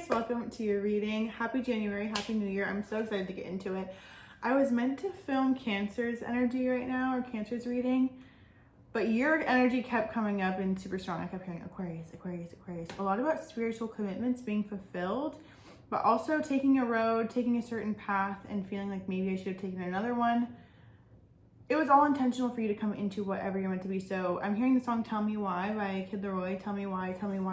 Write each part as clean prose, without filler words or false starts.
Aquarius, welcome to your reading. Happy January, happy new year. I'm so excited to get into it. I was meant to film Cancer's energy right now, or Cancer's reading, but your energy kept coming up and super strong. I kept hearing Aquarius, Aquarius, Aquarius. A lot about spiritual commitments being fulfilled, but also taking a road, taking a certain path and feeling like maybe I should have taken another one. It was all intentional for you to come into whatever you're meant to be. So I'm hearing the song Tell Me Why by Kid Laroi. Tell me why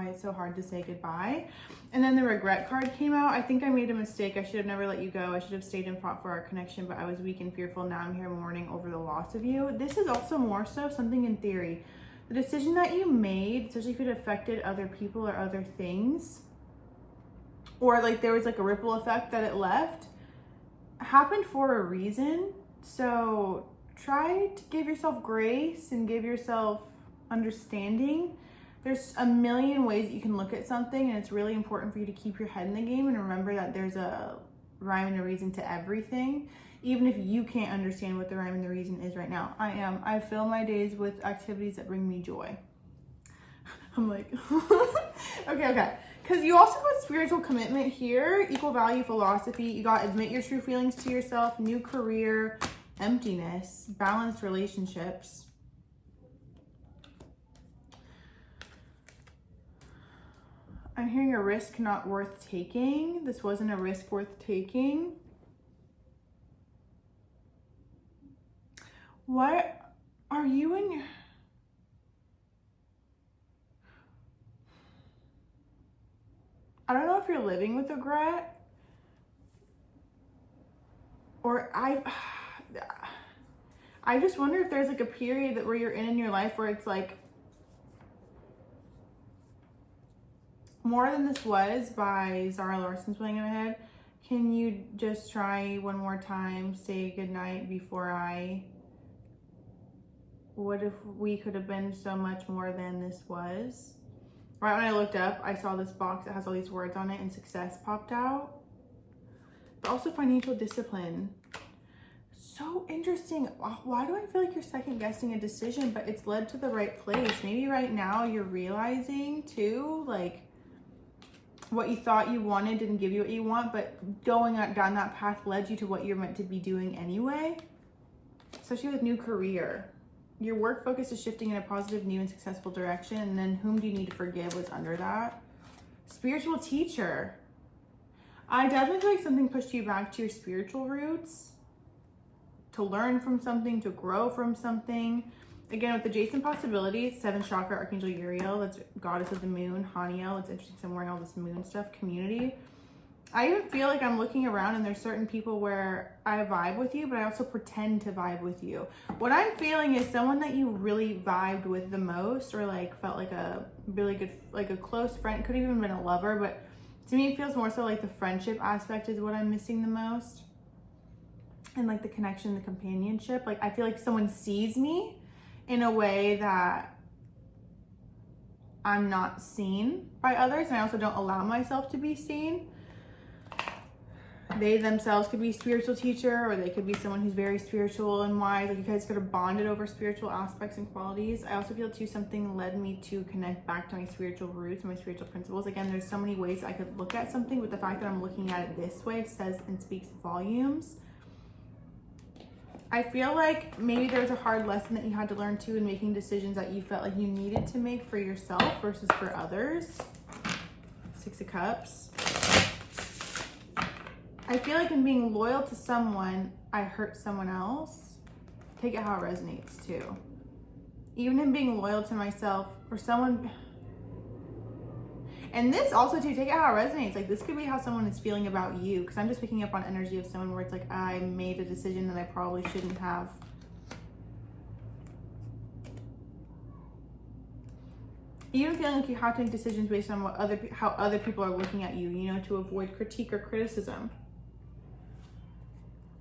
it's so hard to say goodbye. And then the regret card came out. I think I made a mistake. I should have never let you go. I should have stayed and fought for our connection, but I was weak and fearful. Now I'm here mourning over the loss of you. This is also more so something in theory. The decision that you made, especially if it affected other people or other things, or like there was like a ripple effect that it left, happened for a reason. So try to give yourself grace and give yourself understanding. There's a million ways that you can look at something, and it's really important for you to keep your head in the game and remember that there's a rhyme and a reason to everything, even if you can't understand what the rhyme and the reason is right now. I fill my days with activities that bring me joy. I'm like, okay. Because you also got spiritual commitment here, equal value philosophy. You got admit your true feelings to yourself, new career, emptiness, balanced relationships. I'm hearing a risk not worth taking. This wasn't a risk worth taking. What are you in? I don't know if you're living with regret, or I just wonder if there's like a period that where you're in your life where it's like More Than This Was by Zara Larson's playing in my head. Can you just try one more time, say goodnight before what if we could have been so much more than this was? Right when I looked up, I saw this box that has all these words on it and success popped out. But also financial discipline. So interesting. Why do I feel like you're second guessing a decision, but it's led to the right place? Maybe right now you're realizing too, like what you thought you wanted didn't give you what you want, but going down that path led you to what you're meant to be doing anyway. Especially with new career. Your work focus is shifting in a positive, new, and successful direction. And then whom do you need to forgive was under that. Spiritual teacher. I definitely feel like something pushed you back to your spiritual roots, to learn from something, to grow from something. Again, with adjacent possibilities, 7th chakra, Archangel YEARRR, that's goddess of the moon, Haniel. It's interesting because I'm wearing all this moon stuff, community. I even feel like I'm looking around and there's certain people where I vibe with you, but I also pretend to vibe with you. What I'm feeling is someone that you really vibed with the most, or like felt like a really good, like a close friend. Could have even been a lover, but to me it feels more so like the friendship aspect is what I'm missing the most. And like the connection, the companionship. Like I feel like someone sees me in a way that I'm not seen by others, and I also don't allow myself to be seen. They themselves could be a spiritual teacher, or they could be someone who's very spiritual and wise. Like you guys could have bonded over spiritual aspects and qualities. I also feel too something led me to connect back to my spiritual roots and my spiritual principles. Again, there's so many ways I could look at something, but the fact that I'm looking at it this way says and speaks volumes. I feel like maybe there was a hard lesson that you had to learn too in making decisions that you felt like you needed to make for yourself versus for others. 6 of Cups. I feel like in being loyal to someone, I hurt someone else. Take it how it resonates too. Even in being loyal to myself or someone. And this also too, take it how it resonates. Like this could be how someone is feeling about you, because I'm just picking up on energy of someone where it's like, I made a decision that I probably shouldn't have. Even feeling like you have to make decisions based on what how other people are looking at you, you know, to avoid critique or criticism.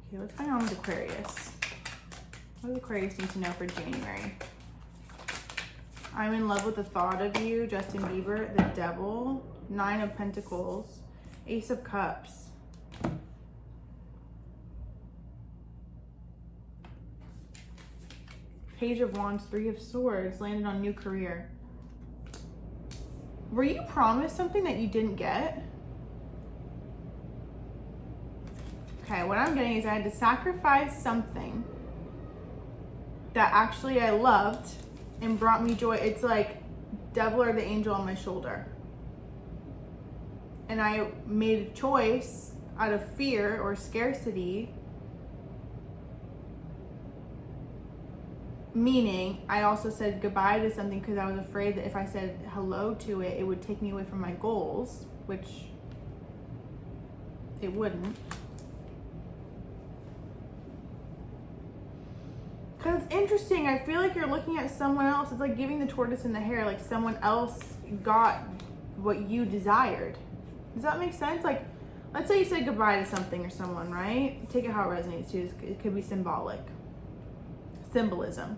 Okay, what's going on with Aquarius? What does Aquarius need to know for January? I'm in love with the thought of you, Justin Bieber, the Devil, 9 of Pentacles, Ace of Cups. Page of Wands, 3 of Swords, landed on new career. Were you promised something that you didn't get? Okay, what I'm getting is I had to sacrifice something that actually I loved and brought me joy. It's like devil or the angel on my shoulder. And I made a choice out of fear or scarcity. Meaning, I also said goodbye to something because I was afraid that if I said hello to it, it would take me away from my goals, which it wouldn't. Because it's interesting, I feel like you're looking at someone else. It's like giving the tortoise in the hare, like someone else got what you desired. Does that make sense? Like, let's say you say goodbye to something or someone, right? Take it how it resonates to you. It could be symbolic. Symbolism.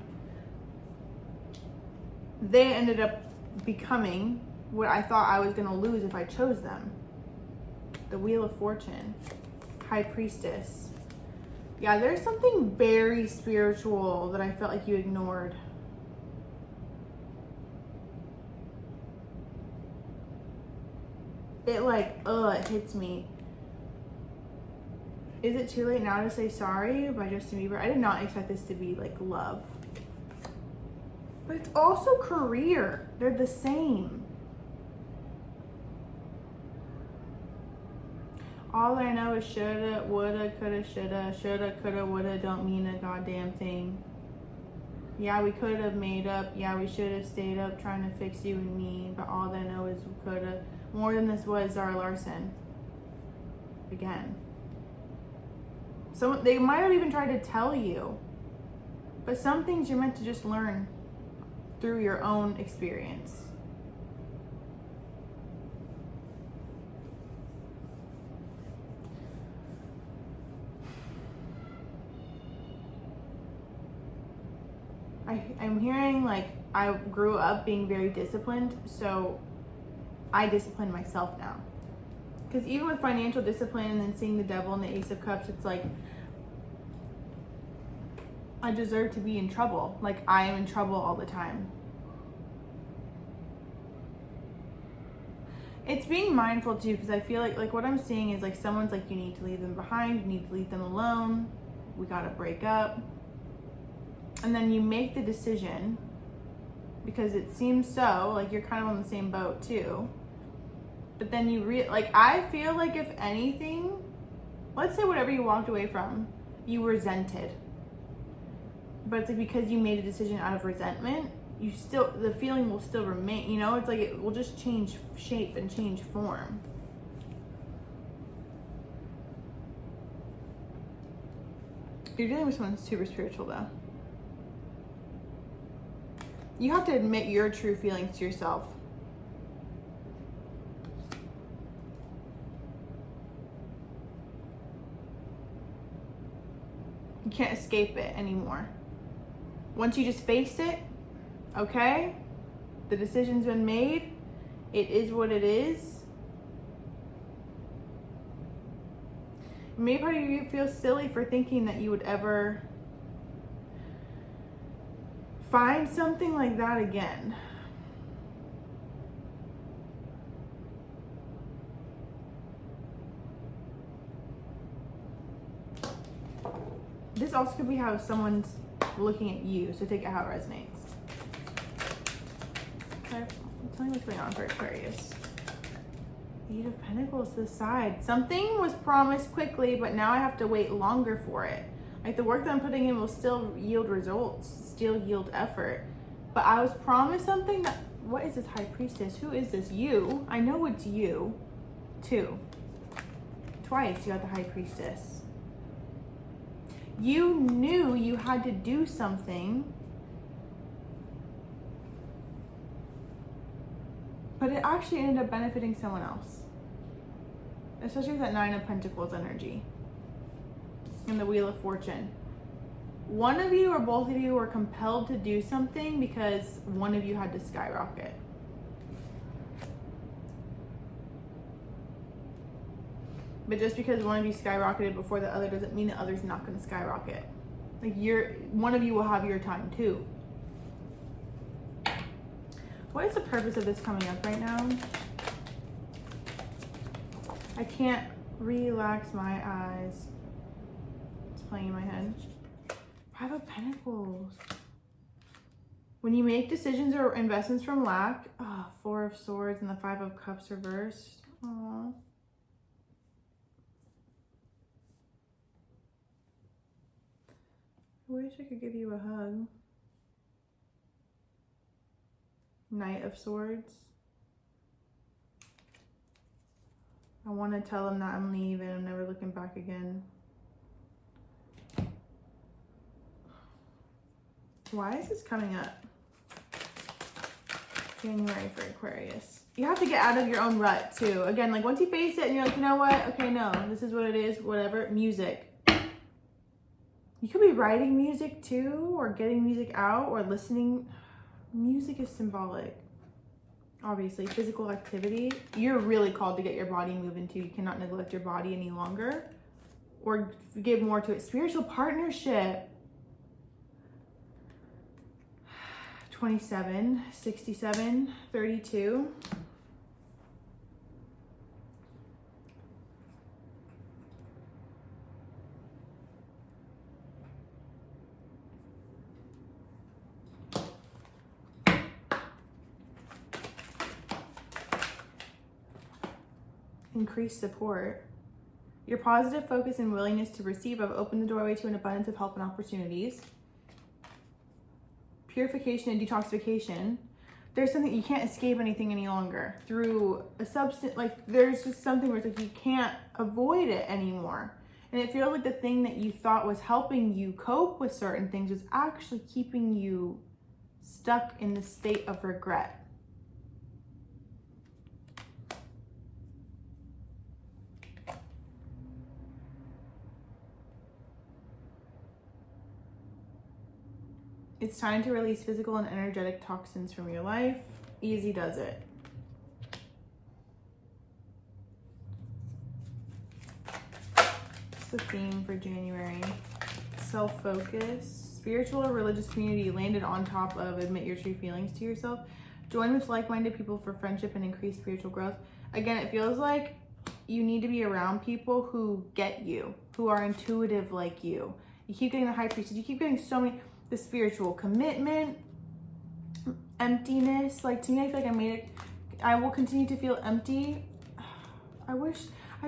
They ended up becoming what I thought I was going to lose if I chose them. The Wheel of Fortune. High Priestess. Yeah, there's something very spiritual that I felt like you ignored. It like, it hits me. Is it too late now to say sorry by Justin Bieber? I did not expect this to be like love. But it's also career. They're the same. All I know is shoulda, woulda, coulda, shoulda, coulda, woulda, don't mean a goddamn thing. Yeah, we could have made up. Yeah, we should have stayed up trying to fix you and me. But all I know is we coulda. More than this was Zara Larson. Again. So they might have even tried to tell you. But some things you're meant to just learn through your own experience. I'm hearing like I grew up being very disciplined, so I discipline myself now. Because even with financial discipline and then seeing the devil and the Ace of Cups, it's like I deserve to be in trouble. Like I am in trouble all the time. It's being mindful too, because I feel like what I'm seeing is like someone's like, you need to leave them behind, you need to leave them alone, we gotta break up. And then you make the decision because it seems so, like you're kind of on the same boat too. But then you like, I feel like if anything, let's say whatever you walked away from, you resented. But it's like because you made a decision out of resentment, you still, the feeling will still remain, you know? It's like it will just change shape and change form. You're dealing with someone super spiritual though. You have to admit your true feelings to yourself. You can't escape it anymore. Once you just face it, okay? The decision's been made. It is what it is. Maybe part of you feel silly for thinking that you would ever find something like that again. This also could be how someone's looking at you, so take it how it resonates. Okay, tell me what's going on for Aquarius. 8 of Pentacles to the side. Something was promised quickly, but now I have to wait longer for it. Like the work that I'm putting in will still yield results, still yield effort. But I was promised something that, what is this High Priestess? Who is this? You. I know it's you. 2. Twice you got the High Priestess. You knew you had to do something, but it actually ended up benefiting someone else. Especially with that 9 of Pentacles energy. And the Wheel of Fortune. One of you or both of you were compelled to do something because one of you had to skyrocket. But just because one of you skyrocketed before the other doesn't mean the other's not going to skyrocket. Like one of you will have your time too. What is the purpose of this coming up right now? I can't relax my eyes. playing in my head. Five of Pentacles. When you make decisions or investments from lack, Four of Swords and the Five of Cups reversed. Aww. I wish I could give you a hug. Knight of Swords. I want to tell them that I'm leaving. I'm never looking back again. Why is this coming up? January for Aquarius. You have to get out of your own rut too. Again, like once you face it and you're like, you know what? Okay, no, this is what it is, whatever. Music. You could be writing music too, or getting music out, or listening. Music is symbolic. Obviously, physical activity. You're really called to get your body moving too. You cannot neglect your body any longer or give more to it. Spiritual partnership. 27, 67, 32. Increased support. Your positive focus and willingness to receive have opened the doorway to an abundance of help and opportunities. Purification and detoxification. There's something, you can't escape anything any longer through a substance. Like there's just something where it's like you can't avoid it anymore. And it feels like the thing that you thought was helping you cope with certain things was actually keeping you stuck in the state of regret. It's time to release physical and energetic toxins from your life. Easy does it. What's the theme for January? Self-focus. Spiritual or religious community landed on top of admit your true feelings to yourself. Join with like-minded people for friendship and increased spiritual growth. Again, it feels like you need to be around people who get you, who are intuitive like you. You keep getting the High Priestess. You keep getting so many... The spiritual commitment, emptiness. Like to me, I feel like I will continue to feel empty. I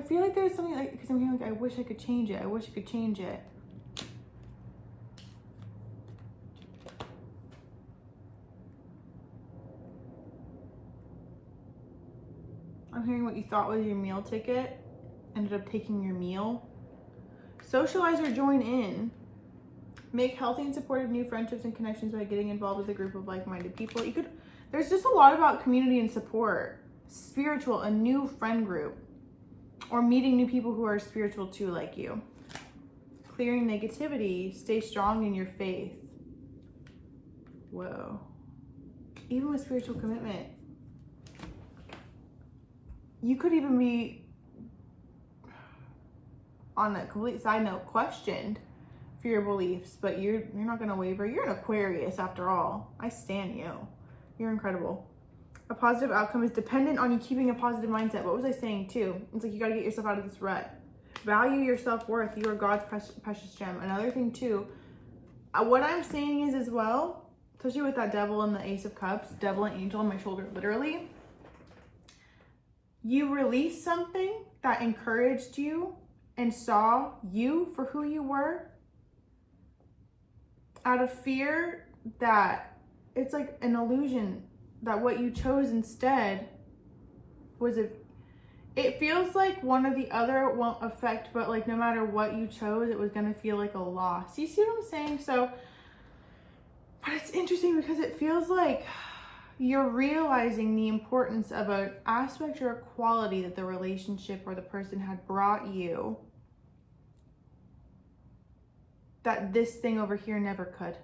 feel like there's something like, because I'm hearing like, I wish I could change it. I wish I could change it. I'm hearing what you thought was your meal ticket ended up taking your meal. Socialize or join in. Make healthy and supportive new friendships and connections by getting involved with a group of like-minded people. There's just a lot about community and support. Spiritual, a new friend group. Or meeting new people who are spiritual too, like you. Clearing negativity. Stay strong in your faith. Whoa. Even with spiritual commitment. You could even be, on a complete side note, questioned for your beliefs, but you're not going to waver. You're an Aquarius after all. I stan you. You're incredible. A positive outcome is dependent on you keeping a positive mindset. What was I saying too? It's like you got to get yourself out of this rut. Value your self-worth. You are God's precious gem. Another thing too, what I'm saying is as well, especially with that devil and the Ace of Cups, devil and angel on my shoulder, literally, you released something that encouraged you and saw you for who you were, out of fear that it's like an illusion that what you chose instead was it feels like one or the other won't affect, but like no matter what you chose, it was going to feel like a loss. You see what I'm saying? So, but it's interesting because it feels like you're realizing the importance of an aspect or a quality that the relationship or the person had brought you that this thing over here never could.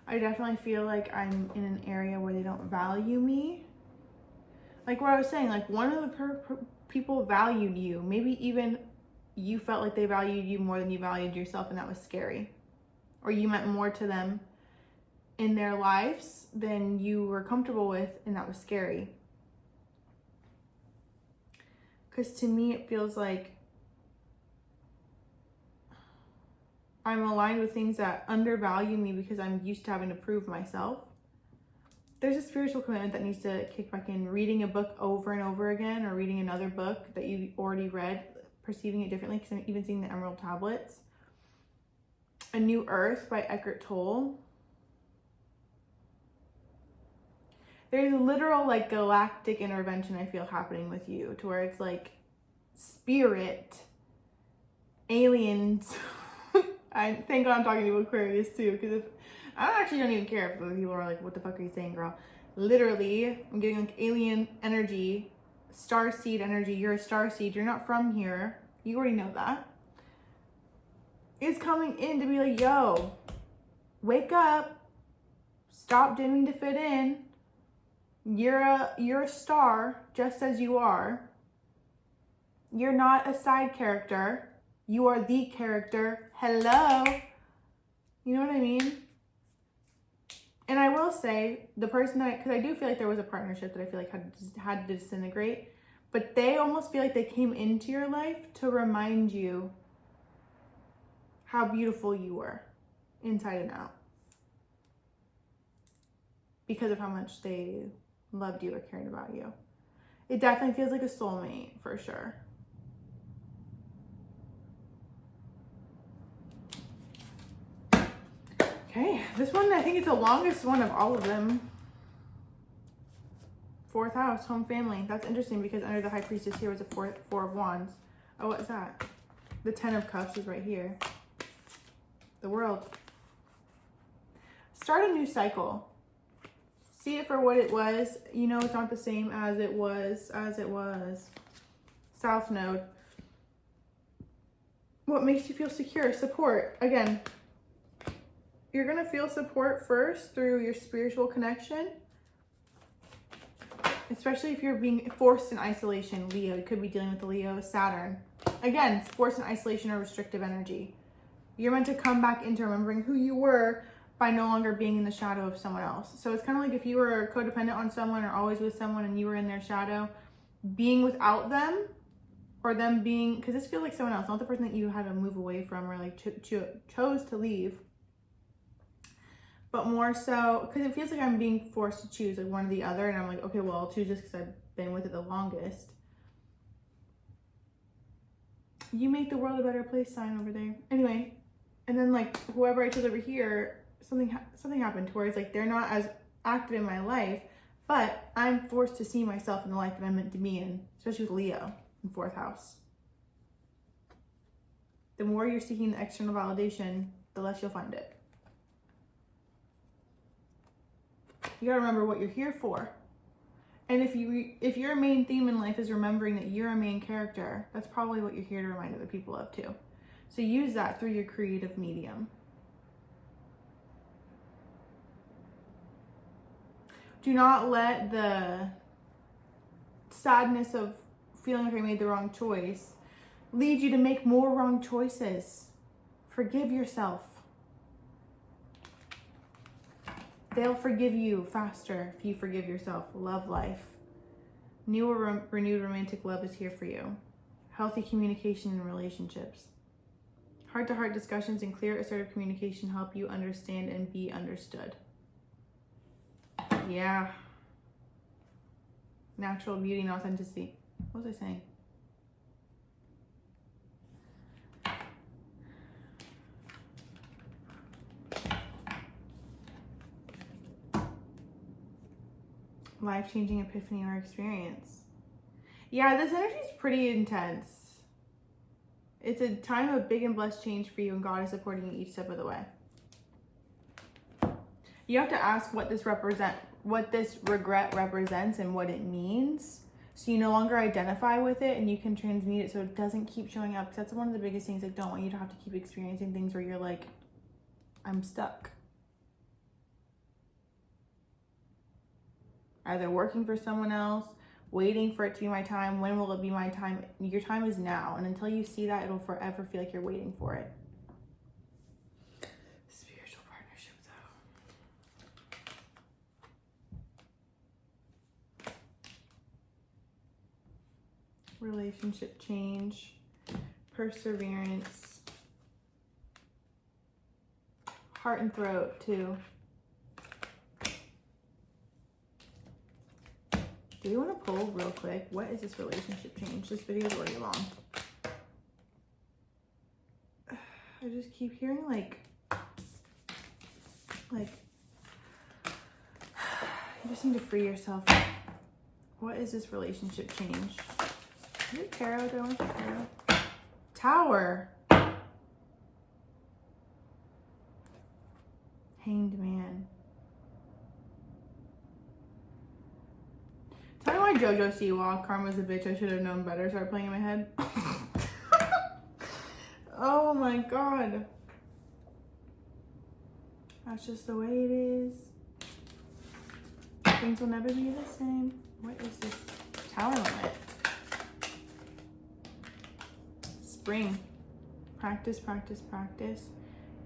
I definitely feel like I'm in an area where they don't value me. Like what I was saying, like one of the people valued you. Maybe even you felt like they valued you more than you valued yourself, and that was scary. Or you meant more to them in their lives than you were comfortable with, and that was scary. Because to me, it feels like I'm aligned with things that undervalue me because I'm used to having to prove myself. There's a spiritual commitment that needs to kick back in. Reading a book over and over again, or reading another book that you already read, perceiving it differently, because I'm even seeing the Emerald Tablets. A New Earth by Eckhart Tolle. There's a literal like galactic intervention I feel happening with you, to where it's like spirit, aliens. I think I'm talking to Aquarius too, because if I actually don't even care if other people are like, what the fuck are you saying, girl? Literally, I'm getting like alien energy, star seed energy. You're a star seed. You're not from here. You already know that. It's coming in to be like, yo, wake up. Stop dimming to fit in. You're a star, just as you are. You're not a side character. You are the character. Hello. You know what I mean? And I will say, the person that, because I do feel like there was a partnership that I feel like had to disintegrate, but they almost feel like they came into your life to remind you how beautiful you were inside and out, because of how much they loved you or cared about you. It definitely feels like a soulmate, for sure. Okay, this one, I think it's the longest one of all of them. 4th house, home family. That's interesting, because under the High Priestess here was a four of Wands. Oh, what's that? The 10 of Cups is right here. The World. Start a new cycle. See it for what it was. You know, it's not the same as it was. South Node. What makes you feel secure? Support. Again, you're going to feel support first through your spiritual connection. Especially if you're being forced in isolation. Leo, you could be dealing with the Leo, Saturn. Again, it's forced in isolation or restrictive energy. You're meant to come back into remembering who you were by no longer being in the shadow of someone else. So it's kind of like if you were codependent on someone or always with someone and you were in their shadow, being without them, or them being, because this feels like someone else, not the person that you had to move away from or like chose to leave. But more so, because it feels like I'm being forced to choose like one or the other. And I'm like, okay, well, I'll choose this because I've been with it the longest. You make the world a better place sign over there. Anyway, and then like whoever I chose over here, something happened to where it's like they're not as active in my life, but I'm forced to see myself in the life that I'm meant to be in, especially with Leo in 4th house. The more you're seeking the external validation, the less you'll find it. You gotta remember what you're here for. And if your main theme in life is remembering that you're a main character, that's probably what you're here to remind other people of too. So use that through your creative medium. Do not let the sadness of feeling like I made the wrong choice lead you to make more wrong choices. Forgive yourself. They'll forgive you faster if you forgive yourself. Love life. New or renewed romantic love is here for you. Healthy communication in relationships. Heart-to-heart discussions and clear, assertive communication help you understand and be understood. Yeah. Natural beauty and authenticity. What was I saying? Life-changing epiphany or experience. Yeah, this energy is pretty intense. It's a time of big and blessed change for you, and God is supporting you each step of the way. You have to ask what this regret represents and what it means, so you no longer identify with it and you can transmute it so it doesn't keep showing up. Because that's one of the biggest things. I don't want you to have to keep experiencing things where you're like, I'm stuck. Either working for someone else, waiting for it to be my time. When will it be my time? Your time is now. And until you see that, it'll forever feel like you're waiting for it. Spiritual partnership, though. Relationship change. Perseverance. Heart and throat, too. Do you want to pull real quick? What is this relationship change? This video is already long. I just keep hearing like you just need to free yourself. What is this relationship change? Is it tarot? Do I want the tarot? Tower. Hanged man. Tell me why JoJo Siwa, Karma's a bitch, I should have known better, started playing in my head. Oh my god. That's just the way it is. Things will never be the same. What is this? Tower limit. Spring. Practice, practice, practice.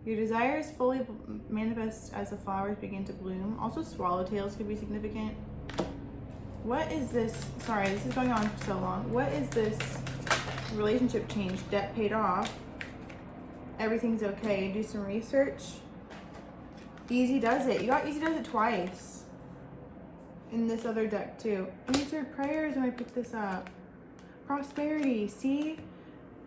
Your desires fully manifest as the flowers begin to bloom. Also, swallowtails could be significant. What is this? Sorry, this is going on for so long. What is this relationship change? Debt paid off. Everything's okay. Do some research. Easy does it. You got easy does it twice. In this other deck too. Answered prayers when I picked this up. Prosperity. See?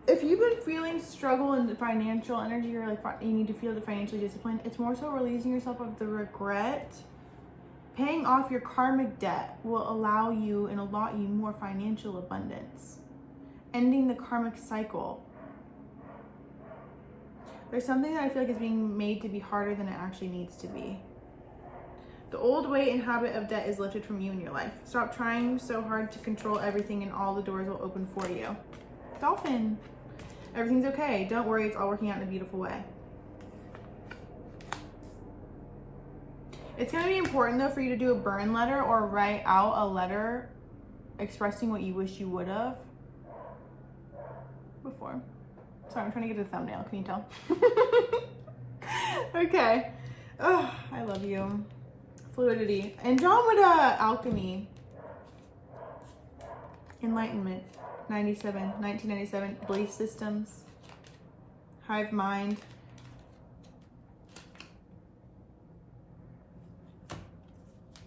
If you've been feeling struggle in the financial energy or like you need to feel the financially disciplined, it's more so releasing yourself of the regret. Paying off your karmic debt will allow you and allot you more financial abundance. Ending the karmic cycle. There's something that I feel like is being made to be harder than it actually needs to be. The old weight and habit of debt is lifted from you in your life. Stop trying so hard to control everything and all the doors will open for you. Dolphin. Everything's okay. Don't worry, it's all working out in a beautiful way. It's going to be important, though, for you to do a burn letter or write out a letter expressing what you wish you would have before. Sorry, I'm trying to get a thumbnail. Can you tell? Okay. Oh, I love you. Fluidity. Andromeda. Alchemy. Enlightenment. 1997. Belief systems. Hive mind.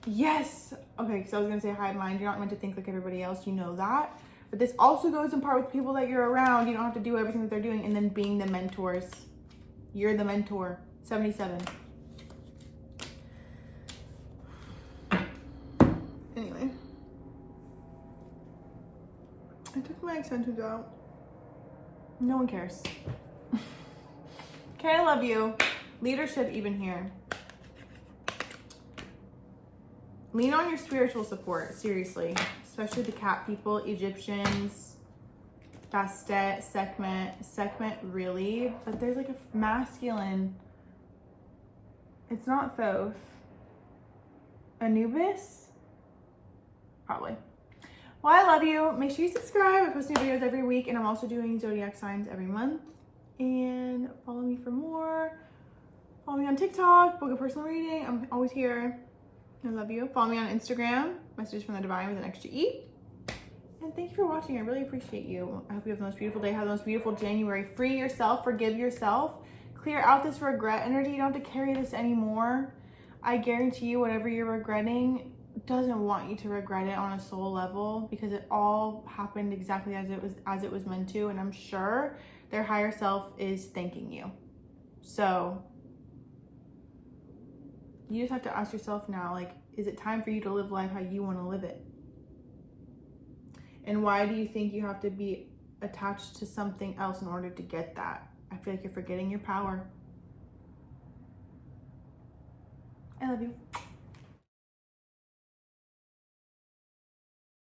Yes. Okay, so I was gonna say hive mind. You're not meant to think like everybody else. You know that. But this also goes in part with people that you're around. You don't have to do everything that they're doing. And then being the mentors. You're the mentor. 77. Anyway. I took my extensions out. No one cares. Okay, I love you. Leadership even here. Lean on your spiritual support, seriously. Especially the cat people, Egyptians, Bastet, Sekhmet, really. But there's like a masculine. It's not Thoth. Anubis? Probably. Well, I love you. Make sure you subscribe. I post new videos every week, and I'm also doing Zodiac signs every month. And follow me for more. Follow me on TikTok, book a personal reading. I'm always here. I love you. Follow me on Instagram, Messages from the Divine with an extra E. And thank you for watching. I really appreciate you. I hope you have the most beautiful day. Have the most beautiful January. Free yourself. Forgive yourself. Clear out this regret energy. You don't have to carry this anymore. I guarantee you whatever you're regretting doesn't want you to regret it on a soul level, because it all happened exactly as it was meant to, and I'm sure their higher self is thanking you. So you just have to ask yourself now, like, is it time for you to live life how you want to live it? And why do you think you have to be attached to something else in order to get that? I feel like you're forgetting your power. I love you.